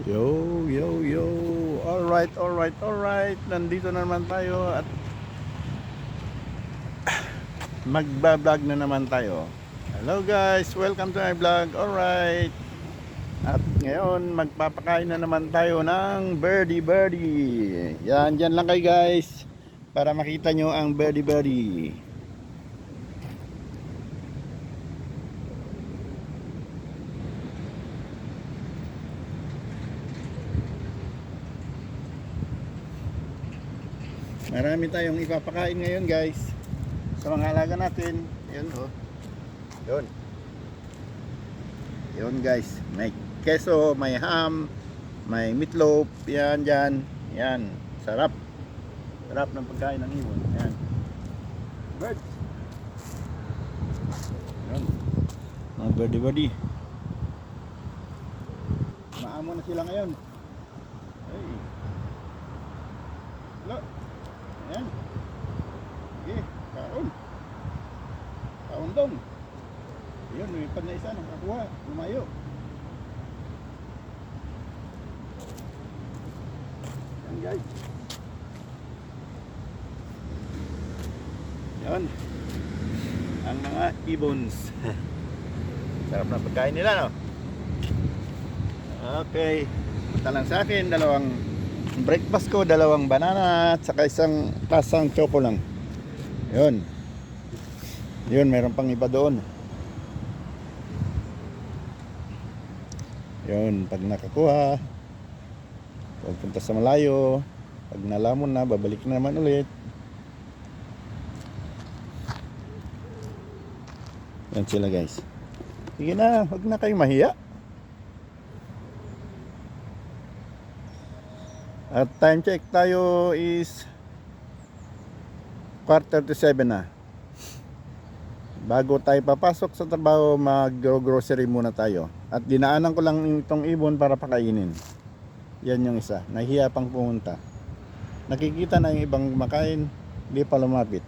Yo, yo, yo. Alright, alright, alright. Nandito na naman tayo at magbablog na naman tayo. Hello guys, welcome to my vlog. Alright. At ngayon, magpapakain na naman tayo ng birdie. Yan, dyan lang kayo guys. Para makita nyo ang birdie. Marami tayong ipapakain ngayon guys sa mga alaga natin. Yun oh. Yun. Yun guys. May keso, may ham, may meatloaf. Yan dyan. Yan. Sarap. Sarap ng pagkain ng ibon. Yan. Birds. Yan. Mga birdie. Maamo na sila ngayon. Hey. Hello. Ayan. Sige, kaon. Kaon dong. Ayun, lumipad na isa, nakakuha. Lumayo. Ayan guys. Ayan. Ang mga ibons. Sarap na pagkain nila, no? Okay. Punta lang sa akin, dalawang breakfast ko, dalawang banana at saka isang tasang choco lang. Yun. Yun, meron pang iba doon. Yun, pag nakakuha, pupunta sa malayo. Pag nalamon na, babalik na naman ulit. Yan sila guys. Sige na, huwag na kayong mahiya. At time check tayo is 6:45 na. Bago tayo papasok sa trabaho, mag-grocery muna tayo. At dinaanan ko lang itong ibon para pakainin. Yan yung isa. Nahiya pang pumunta. Nakikita na yung ibang kumakain, hindi pa lumapit.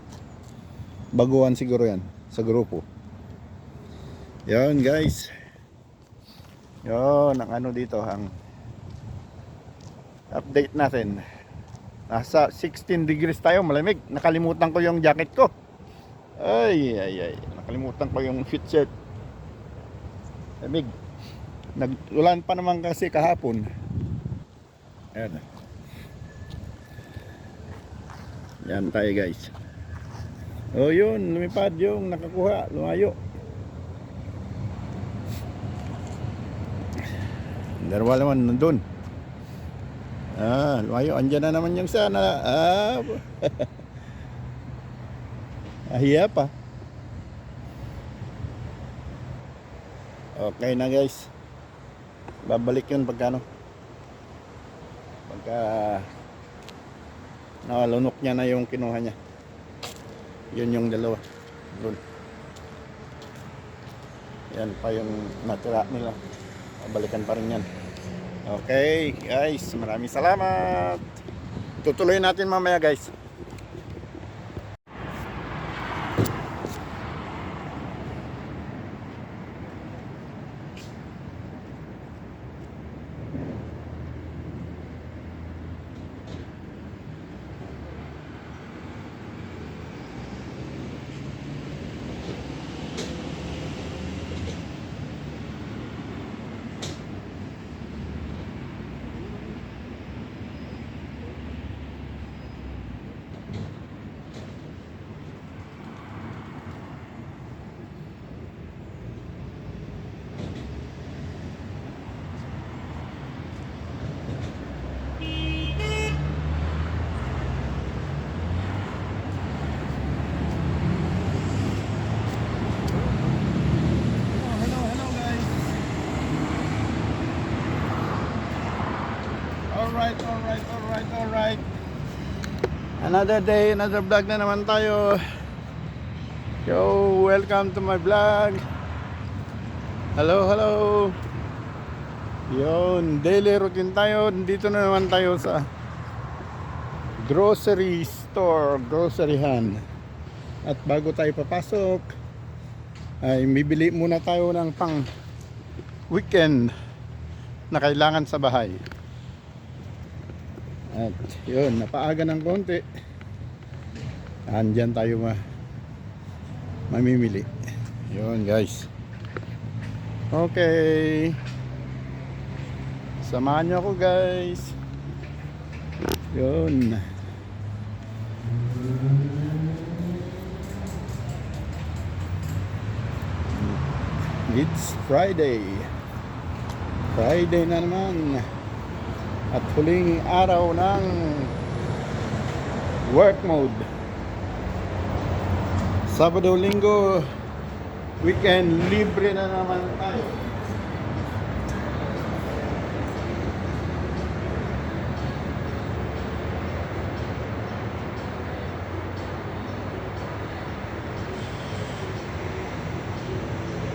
Baguhan siguro yan sa grupo. Yan guys. Yan ang ano dito, ang update natin. Nasa 16 degrees tayo, malamig. Nakalimutan ko yung jacket ko. Ay. Nakalimutan ko yung fit shirt. Malamig. Nagulan pa naman kasi kahapon. Ayan. Yan tayo guys. Oh yun, lumipad yung nakakuha. Lumayo. Dalawa naman nandun. Lumayo. Andyan na naman yung sana. Ahiya pa. Okay na guys. Babalik yun pagka nakalunok niya na yung kinuha niya. Yun yung dalawa. Doon. Yan pa yung natira nila. Babalikan pa rin yan. Okay guys, maraming salamat. Tutuloy natin mamaya guys. Alright. Another day, another vlog na naman tayo. Yo, welcome to my vlog. Hello. Yun, daily routine tayo. Dito na naman tayo sa grocery store, groceryhan. At bago tayo papasok, ay bibili muna tayo ng pang weekend na kailangan sa bahay. At yun, napaaga ng konti. Andyan tayo mamimili. Yun guys. Okay. Samahan nyo ako guys. Yun. It's Friday. Friday na naman. At huling araw ng work mode. Sabado, Linggo, weekend, libre na naman tayo.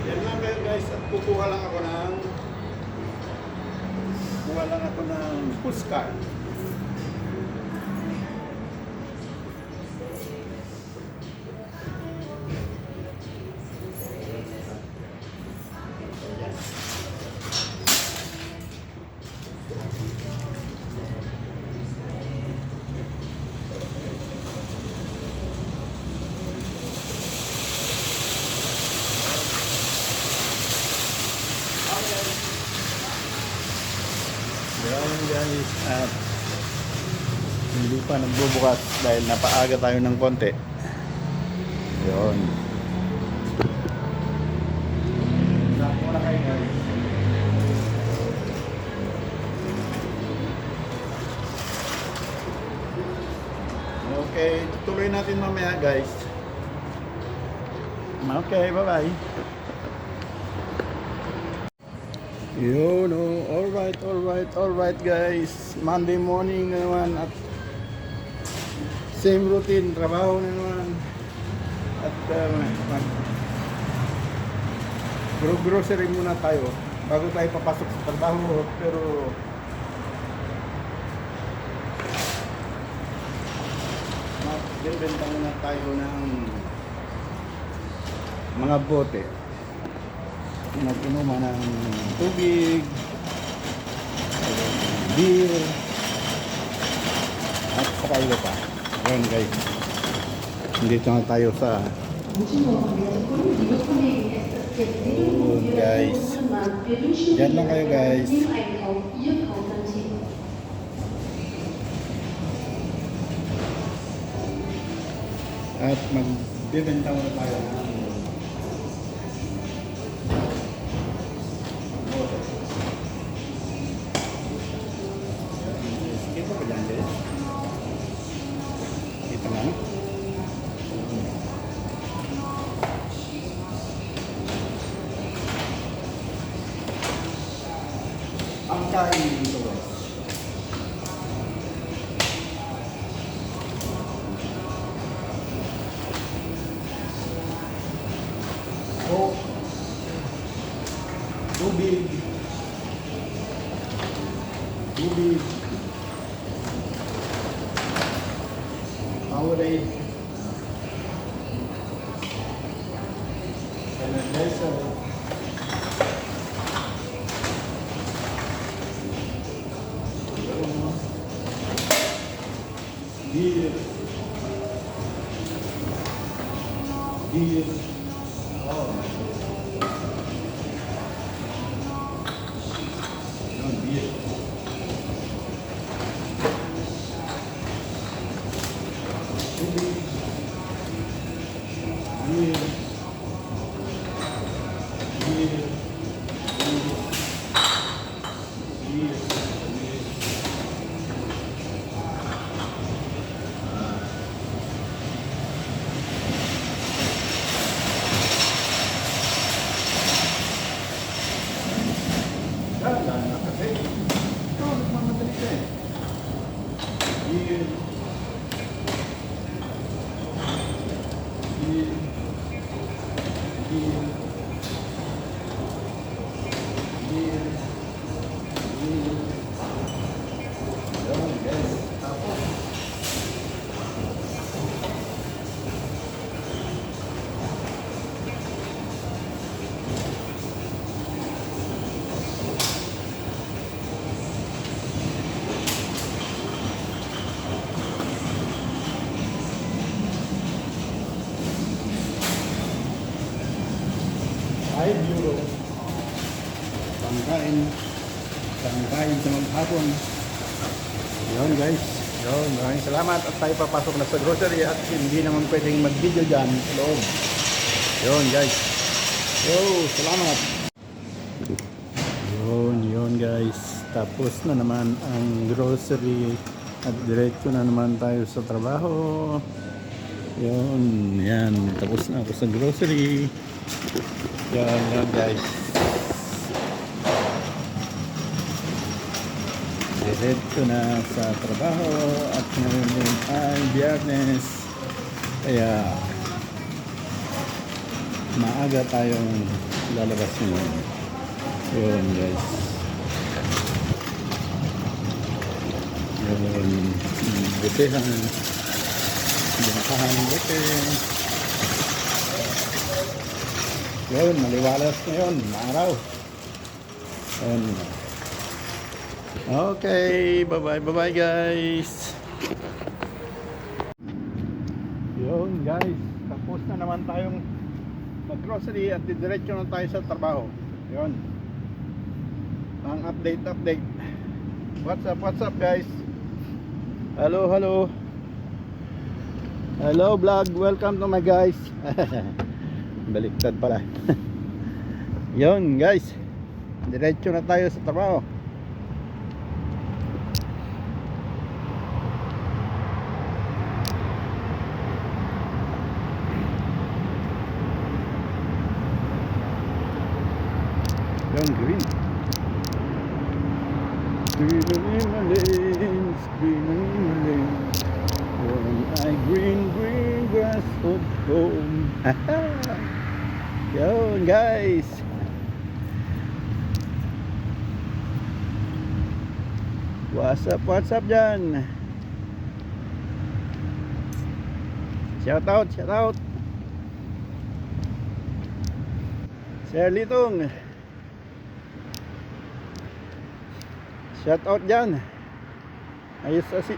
Yan lang kayo guys, at kukuha lang ako ng pushcart. Yan guys, at hindi pa nagbubukas dahil napaaga tayo ng konti. Yun. Stop muna kayo guys. Okay, tuloy natin mamaya guys. Okay, bye bye. Yun, oh, alright guys. Monday morning naman at same routine, trabaho na naman. At grocery muna tayo bago tayo papasok sa trabaho. Pero magbenta muna tayo ng mga bote. Nag-inuman ng tubig, beer, at saka iba pa. Ayan guys, dito na tayo sa guys, dyan lang kayo guys. At magbibenta muna tayo ng ang kain dito guys. Coke, tubig, Powerade, sanitizer, beer, oh, beer. kain sa maghapon. Yun guys, yun, maraming salamat at tayo papasok na sa grocery at hindi naman pwedeng mag-video dyan sa loob. Yun guys, yo, salamat. Yun guys, tapos na naman ang grocery at diretso na naman tayo sa trabaho. Yun, yan, tapos na ako sa grocery. Yan guys, diretso na sa trabaho at ngayon ay Biyernes, kaya maaga tayong lalabas ngayon. Yun guys, yun, butehan, bakahan buti. Yun, maliwalas ngayon, maaraw. Yun. Okay, bye-bye guys. Yun guys, tapos na naman tayong mag-grocery at diretso na tayo sa trabaho. Yun, ang update. What's up guys? Hello vlog, welcome to my guys. Baliktad pala. Yun guys, diretso na tayo sa trabaho. Yung green lanes, when I green grass of home. Yun guys, what's up dyan? Shout out Sir Litong, shout out dyan.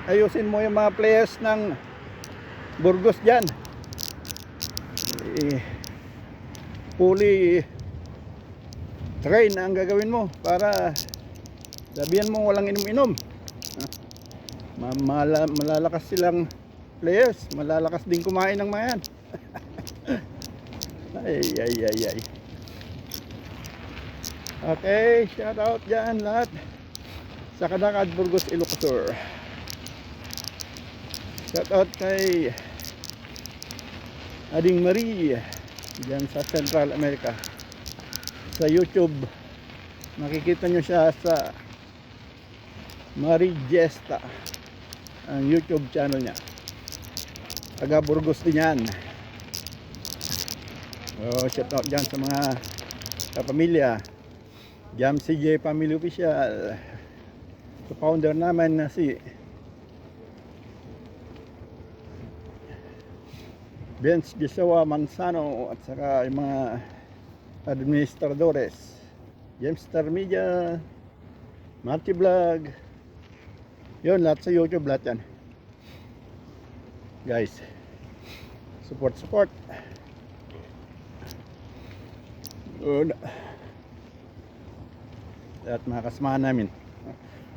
Ayusin mo yung mga players ng Burgos dyan. Fully train ang gagawin mo para sabihan mo walang inom-inom. Malalakas silang players, malalakas din kumain ng mga yan. ay. Okay, shout out dyan lahat sa Kadakad, Burgos, Ilocos. Shout out kay Ading Marie dyan sa Central America. Sa YouTube makikita nyo siya sa Marie Gesta, ang YouTube channel niya. Taga Burgos din yan. Shout out dyan sa mga kapamilya. Jam CJ Family Official, sa founder naman na si Vince Joshua Manzano at saka yung mga administradores, Jamestar Media, Marty Vlog. Yun, lahat sa YouTube, lahat yan guys. Support good. At mga kasamahan namin,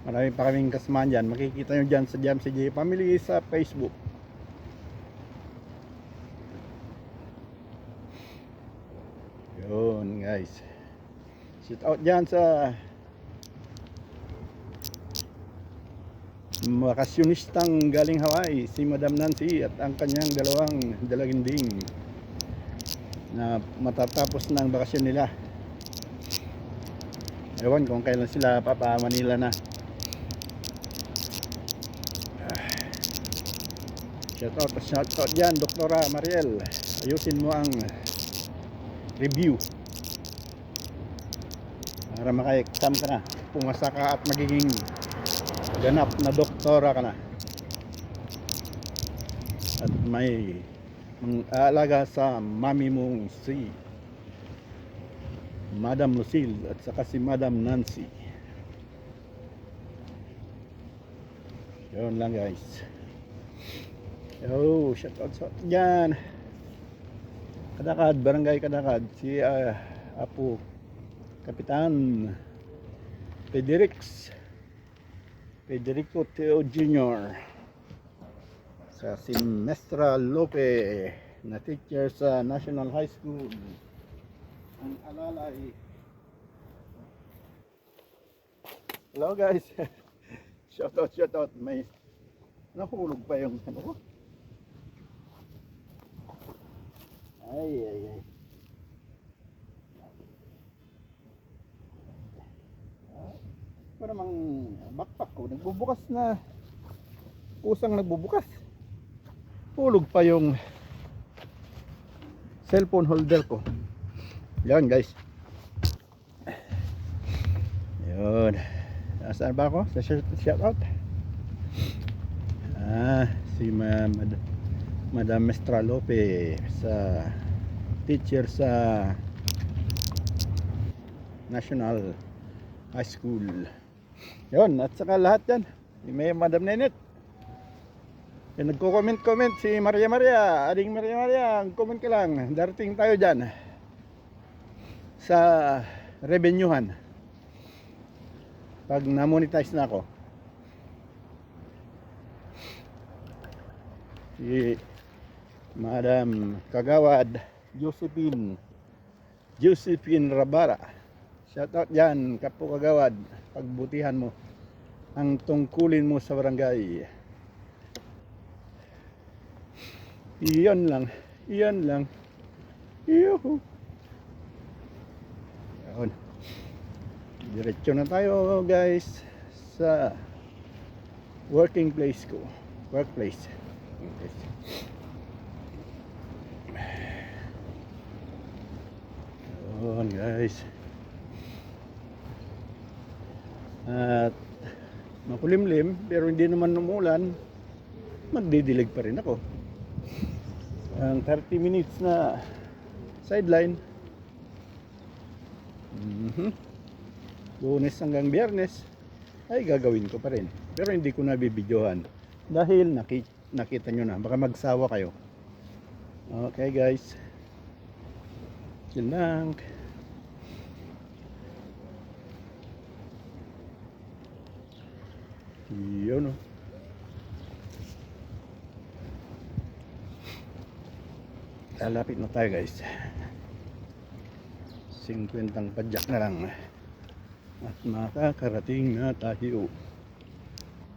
marami pa kaming kasamahan dyan, makikita nyo dyan sa Jam CJ Family sa Facebook. Yun guys, shout out dyan sa bakasyonistang galing Hawaii, si Madam Nancy at ang kanyang dalawang dalaginding na matatapos na ang bakasyon nila. Ewan kung kailan sila papa Manila na. Shout out dyan Doktora Mariel, ayusin mo ang review para maka-exam ka na, pumasa ka at magiging ganap na doktora ka na at may aalaga sa mami mong si Madam Lucille at saka si Madam Nancy. Yun lang guys. Shout out dyan Kadakad, Barangay Kadakad, si Apo Kapitan Federico Teo Jr. sa Simestra Lope na teacher sa National High School. Ang alalay. Hello guys. Shout out. May nahulog pa yung ano ko. Ay. Ito namang backpack ko. Nagbubukas na. Pusang nagbubukas. Hulog pa yung cellphone holder ko. Yan guys. Yun. Saan ba ako? Sa shout out. Si Madam Mestra Lope sa teacher sa National High School. Yun, at saka lahat yan. May Madam Nenet. Yan, nagko-comment si Maria. Ading Maria, comment ka lang. Darating tayo dyan sa revenuehan pag na-monetize na ako. Si Madam Kagawad Josephine Rabara, shout out dyan, Kapo Kagawad. Pagbutihan mo ang tungkulin mo sa barangay. Iyon lang. Yuhu. Yun. Diretso na tayo guys sa workplace. Yun guys. At makulimlim pero hindi naman umulan. Magdidilig pa rin ako. Ang 30 minutes na sideline. Lunes hanggang Biyernes ay gagawin ko pa rin. Pero hindi ko na bibidyohan dahil nakita nyo na. Baka magsawa kayo. Okay guys. Yun lang. Yun o. Lalapit na tayo guys. 50 padyak na lang at makakarating na tayo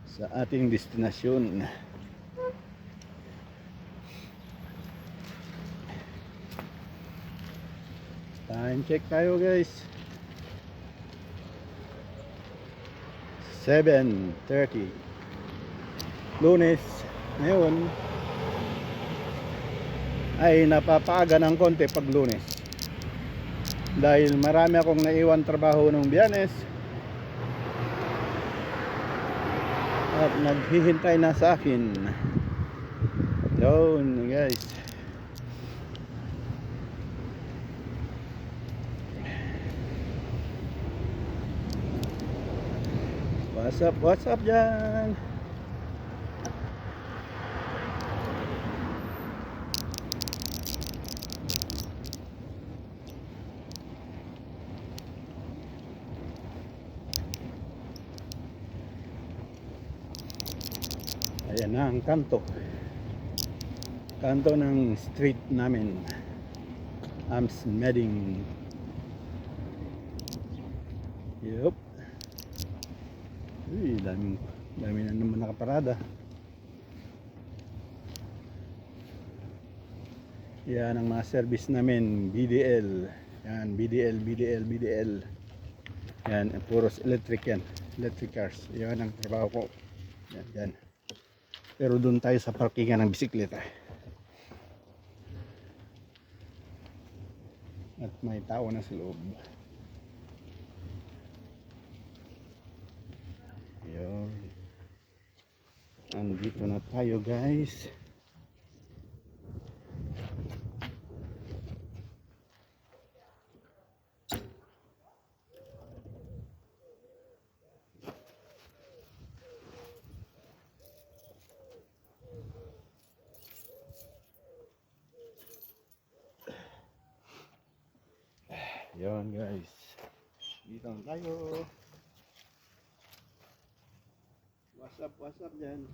sa ating destinasyon. Time check tayo guys. 7:30 Lunes. Ngayon ay napapaaga ng konti pag Lunes dahil marami akong naiwan trabaho nung Biyernes at naghihintay na sa akin. Yun guys. What's up dyan? Ayan na ang kanto ng street namin, Ams Medding. Yup. Uy, dami na naman nakaparada. Yan ang mga service namin, BDL. Yan, BDL. Yan, puros electric yan. Electric cars. Yan ang trabaho ko. Yan. Pero doon tayo sa parkingan ng bisikleta. At may tao na sa loob. Yun. Andito na tayo guys. Yun guys. Dito na tayo. what's up dyan.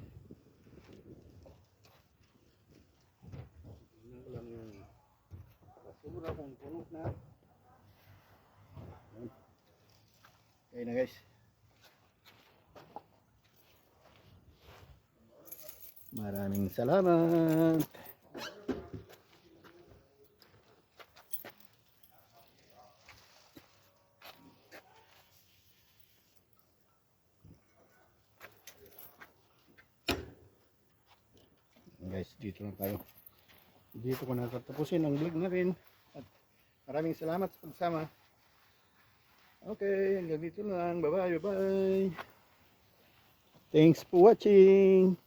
Ano lang yung basura kung puno na. Ayan. Okay na guys. Maraming salamat. Guys, dito na tayo. Dito ko natatapusin ang vlog na rin. At maraming salamat sa pagsama. Okay, hanggang dito lang. Bye bye, bye bye. Thanks for watching.